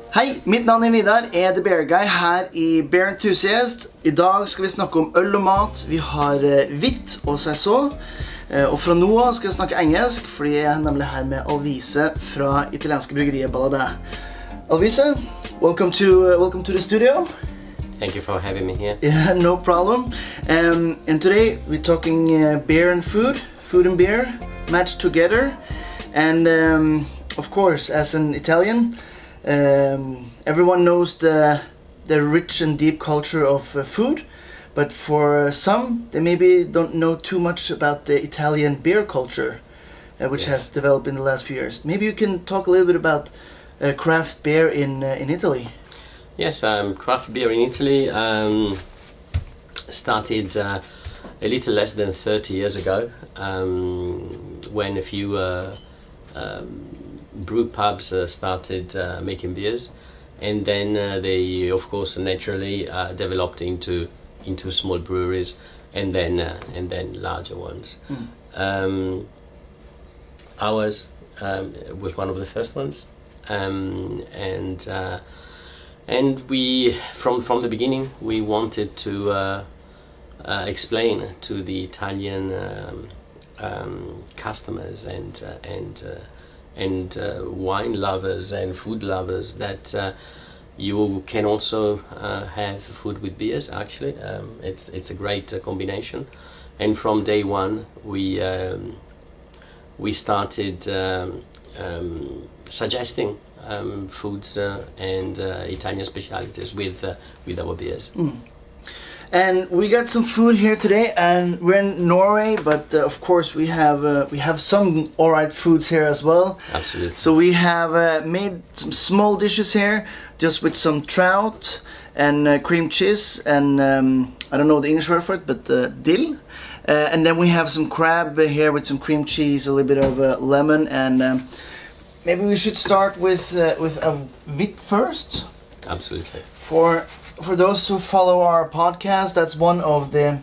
Hei, mitt navn er Idar, The Bear Guy her i Bear Enthusiast. I dag skal vi snakke om øl og mat. Vi har hvitt og Saison. Og fra nå av skal jeg snakke engelsk, fordi jeg er nemlig her med Alvise fra italienske bryggeriet Både. Alvise, welcome to the studio. Thank you for having me here. Yeah, no problem. And today we're talking beer and food and beer matched together. And of course, as an Italian, everyone knows the rich and deep culture of food, but for some, they maybe don't know too much about the Italian beer culture, which has developed in the last few years. Maybe you can talk a little bit about craft beer in Italy. Yes, craft beer in Italy started a little less than 30 years ago, when a few brew pubs started making beers, and then they of course naturally developed into small breweries and then larger ones. Ours was one of the first ones, and we from the beginning we wanted to explain to the Italian customers and wine lovers and food lovers that you can also have food with beers. Actually, it's a great combination, and from day one we started suggesting foods and Italian specialties with our beers. And we got some food here today, and we're in Norway, but of course we have some alright foods here as well. Absolutely. So we have made some small dishes here, just with some trout and cream cheese and I don't know the English word for it, but dill. And then we have some crab here with some cream cheese, a little bit of lemon, and maybe we should start with a wheat first. Absolutely. For those who follow our podcast, that's one of the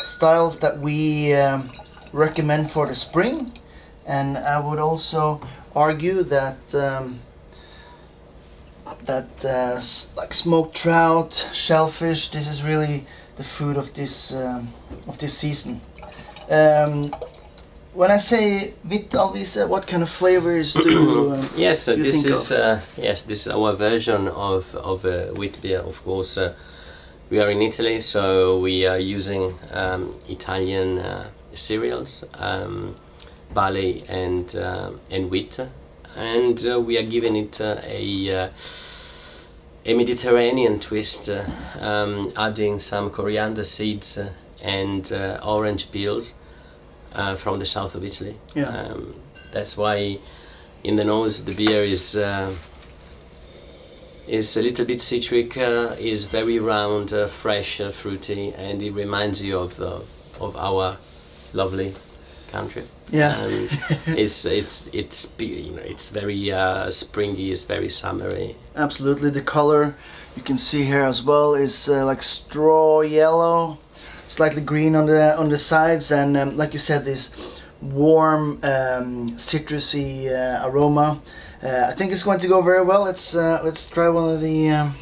styles that we recommend for the spring. And I would also argue that like smoked trout, shellfish, this is really the food of this season. When I say wheat, Alvise, what kind of flavors do you Yes, you this think is of? yes, this is our version of wheat beer. Of course, we are in Italy, so we are using Italian cereals, barley and wheat, and we are giving it a Mediterranean twist, adding some coriander seeds and orange peels. From the south of Italy. Yeah. That's why in the nose the beer is a little bit citric, is very round, fresh, fruity, and it reminds you of our lovely country. Yeah. It's very springy, it's very summery. Absolutely. The color you can see here as well is like straw yellow, slightly green on the sides, and like you said, this warm citrusy aroma. I think it's going to go very well. Let's try one of the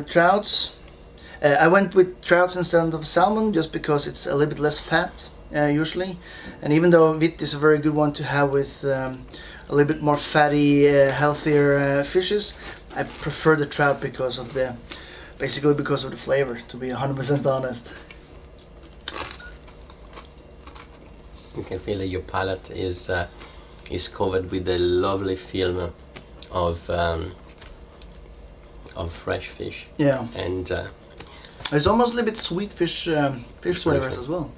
trouts. I went with trouts instead of salmon just because it's a little bit less fat usually, and even though wheat is a very good one to have with a little bit more fatty, healthier fishes, I prefer the trout because of the flavor, to be 100% honest. You can feel that your palate is covered with a lovely film of fresh fish. Yeah. And it's almost a little bit sweet fish flavors as well.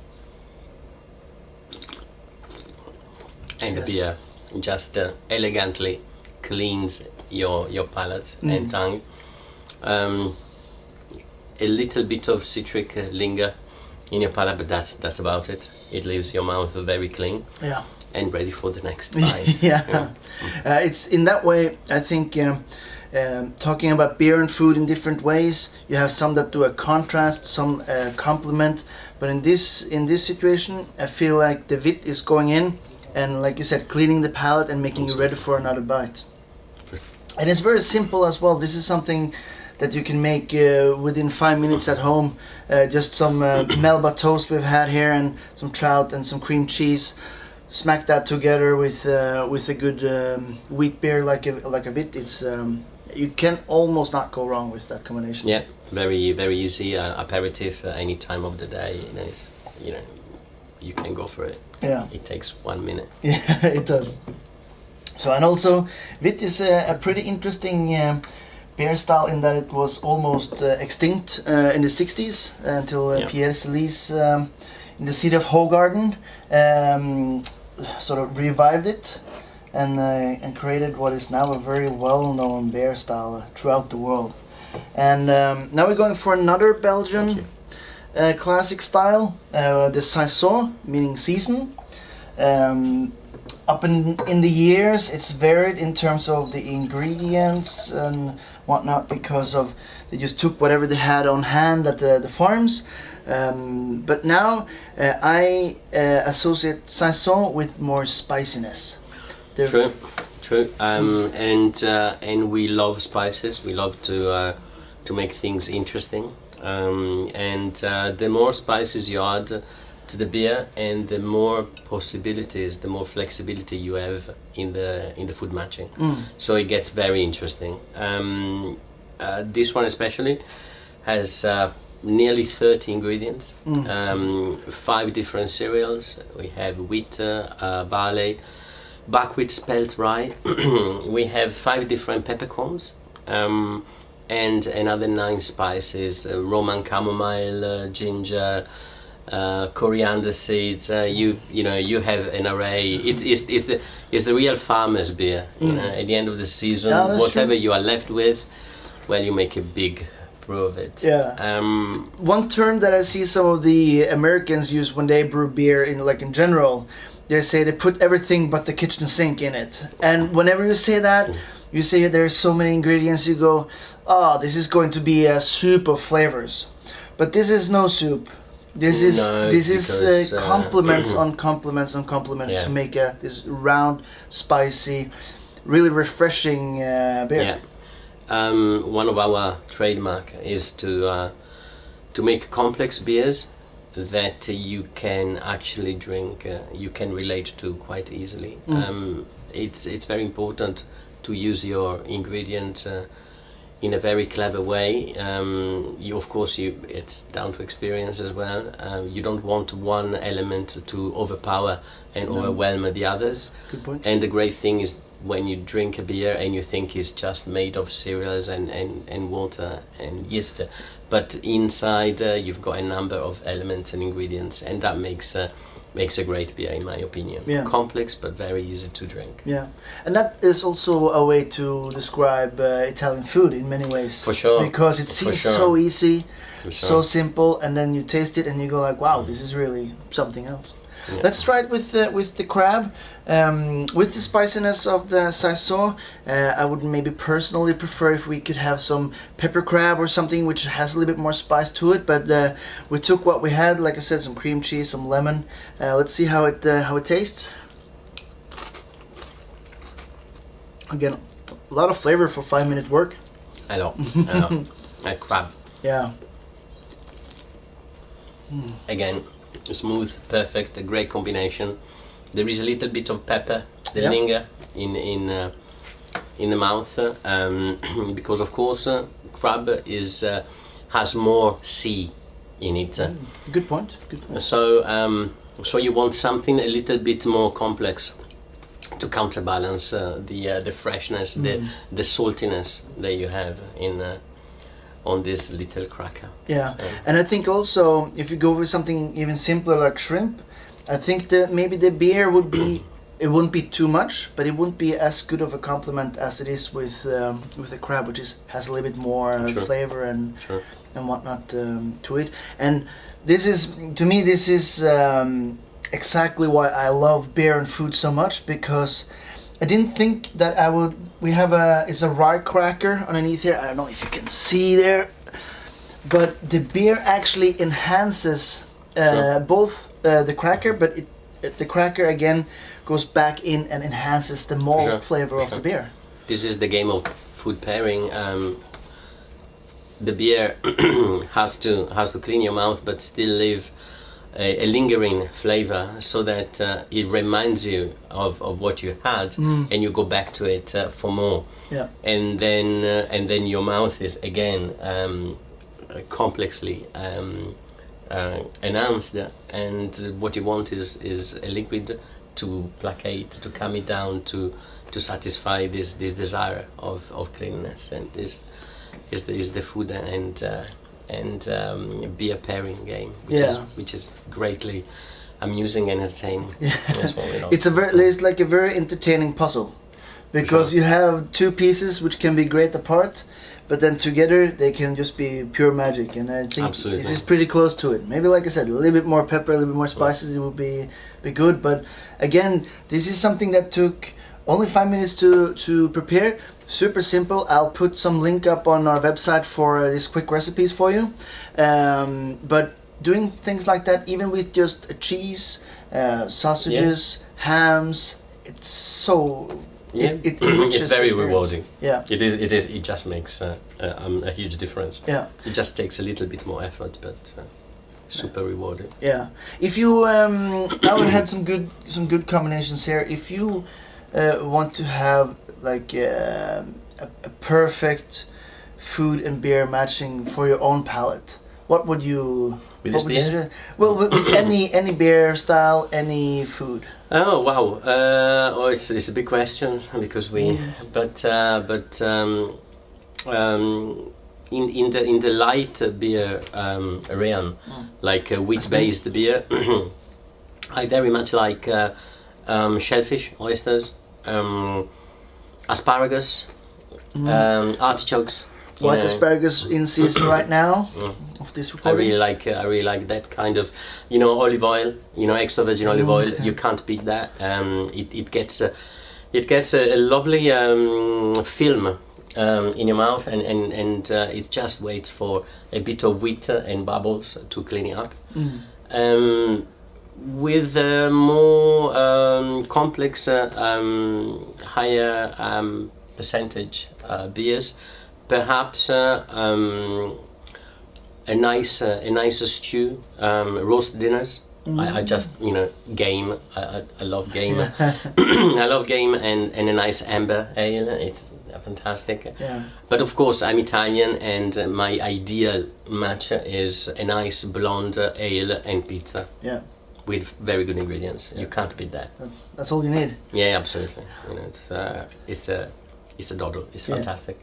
And the beer just elegantly cleans your palate and tongue. A little bit of citric linger in your palate, but that's about it. It leaves your mouth very clean. Yeah. And ready for the next bite. Yeah. It's in that way. I think talking about beer and food in different ways. You have some that do a contrast, some complement. But in this situation, I feel like the wheat is going in, and like you said, cleaning the palate and making you ready for another bite. And it's very simple as well. This is something that you can make within 5 minutes at home. Just some Melba toast we've had here, and some trout and some cream cheese. Smack that together with a good wheat beer like a bit. It's you can almost not go wrong with that combination. Yeah, very very easy aperitif any time of the day. It's, you can go for it. Yeah, it takes 1 minute. Yeah, it does. So, and also wit is a pretty interesting beer style in that it was almost extinct in the 60s until Pierre Celis in the city of Hogarden sort of revived it and created what is now a very well-known beer style throughout the world. And now we're going for another Belgian classic style, the Saison, meaning season. Up in the years, it's varied in terms of the ingredients and whatnot, because of they just took whatever they had on hand at the farms. But now I associate Saison with more spiciness. True. And we love spices. We love to make things interesting. And the more spices you add to the beer, and the more possibilities, the more flexibility you have in the food matching. So it gets very interesting. This one especially has nearly 30 ingredients, 5 different cereals. We have wheat, barley, buckwheat, spelt rye. We have 5 different peppercorns, and another 9 spices: Roman chamomile, ginger, coriander seeds. You have an array. It's the real farmer's beer. At the end of the season, whatever you are left with, well, you make a big brew of it. Yeah. One term that I see some of the Americans use when they brew beer in general, they say they put everything but the kitchen sink in it. And whenever you say that, you say there's so many ingredients, you go, oh, this is going to be a soup of flavors. But this is no soup. This is compliments on compliments on compliments to make this round, spicy, really refreshing beer. Yeah. One of our trademark is to make complex beers that you can actually drink, you can relate to quite easily. It's very important to use your ingredient in a very clever way. It's down to experience as well. You don't want one element to overpower and overwhelm the others. Good point. And the great thing is when you drink a beer and you think it's just made of cereals and water and yeast, but inside you've got a number of elements and ingredients, and that makes a great beer, in my opinion. Yeah. Complex but very easy to drink. Yeah, and that is also a way to describe Italian food in many ways. For sure. Because it seems so easy, so simple, and then you taste it and you go like, wow, this is really something else. Yeah. Let's try it with the crab. With the spiciness of the Saison, I would maybe personally prefer if we could have some pepper crab or something which has a little bit more spice to it. But we took what we had, like I said, some cream cheese, some lemon. Let's see how it tastes. Again, a lot of flavor for 5-minute work. I know. A crab. Yeah. Again, smooth, perfect, a great combination. There is a little bit of pepper, the linger in the mouth, because of course crab has more sea in it. Good point. Good point. So you want something a little bit more complex to counterbalance the freshness, the saltiness that you have on this little cracker. Yeah, and I think also if you go with something even simpler like shrimp, I think that maybe the beer it wouldn't be too much, but it wouldn't be as good of a compliment as it is with the crab, which has a little bit more flavor and whatnot to it. And this is, to me, exactly why I love beer and food so much, because I didn't think that I would. It's a rye cracker underneath here. I don't know if you can see there, but the beer actually enhances both the cracker, but the cracker again goes back in and enhances the malt flavor of the beer. this is the game of food pairing. The beer has to clean your mouth, but still leave a lingering flavor, so that it reminds you of what you had, and you go back to it for more. Yeah. And then your mouth is again complexly enhanced, and what you want is a liquid to placate, to calm it down, to satisfy this desire of cleanliness. And this is the food and beer pairing game, which is greatly amusing and entertaining. That's what we love. It's like a very entertaining puzzle, because you have two pieces which can be great apart, but then together they can just be pure magic. And I think this is pretty close to it. Maybe, like I said, a little bit more pepper, a little bit more spices, it would be good. But again, this is something that took only 5 minutes to prepare. Super simple. I'll put some link up on our website for these quick recipes for you. But doing things like that, even with just a cheese, sausages, hams, it's so... It it's very rewarding. Yeah. It is. It just makes a huge difference. Yeah. It just takes a little bit more effort, but super rewarding. Yeah. If you now we had some good combinations here. If you want to have like a perfect food and beer matching for your own palate, what would you? With this beer? Well, with any beer style, any food. Oh wow! It's a big question, because we, in the light beer realm, like wheat-based beer, I very much like shellfish, oysters, asparagus, artichokes. White asparagus in season right now. Of this recording. I really like that kind of, olive oil, extra virgin olive oil. You can't beat that. It gets a lovely film in your mouth, and it just waits for a bit of wheat and bubbles to clean it up. With more complex, higher percentage beers, perhaps a nicer stew, roast dinners. I just game. I love game. I love game and a nice amber ale. It's fantastic. Yeah. But of course, I'm Italian, and my ideal match is a nice blonde ale and pizza. Yeah. With very good ingredients. You can't beat that. That's all you need. Yeah, absolutely. It's a doddle. It's fantastic.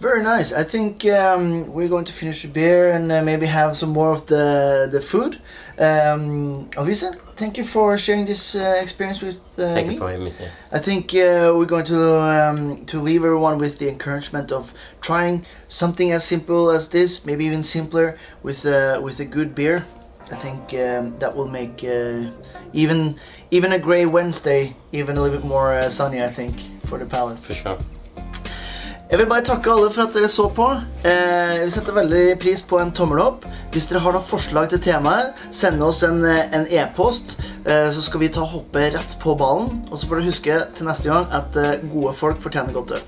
Very nice. I think we're going to finish the beer and maybe have some more of the food. Alvise, thank you for sharing this experience with me. Thank you for having me. Yeah. I think we're going to leave everyone with the encouragement of trying something as simple as this, maybe even simpler, with a good beer. I think that will make even a grey Wednesday even a little bit more sunny, I think, for the palate. For sure. Jeg vil bare takke alle for at dere så på. Jeg vil sette veldig pris på en tommel opp. Hvis dere har noen forslag til temaer, send oss en e-post, så skal vi hoppe rett på ballen. Og så får dere huske til neste gang at gode folk fortjener godt øl.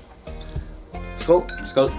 Skål! Skål!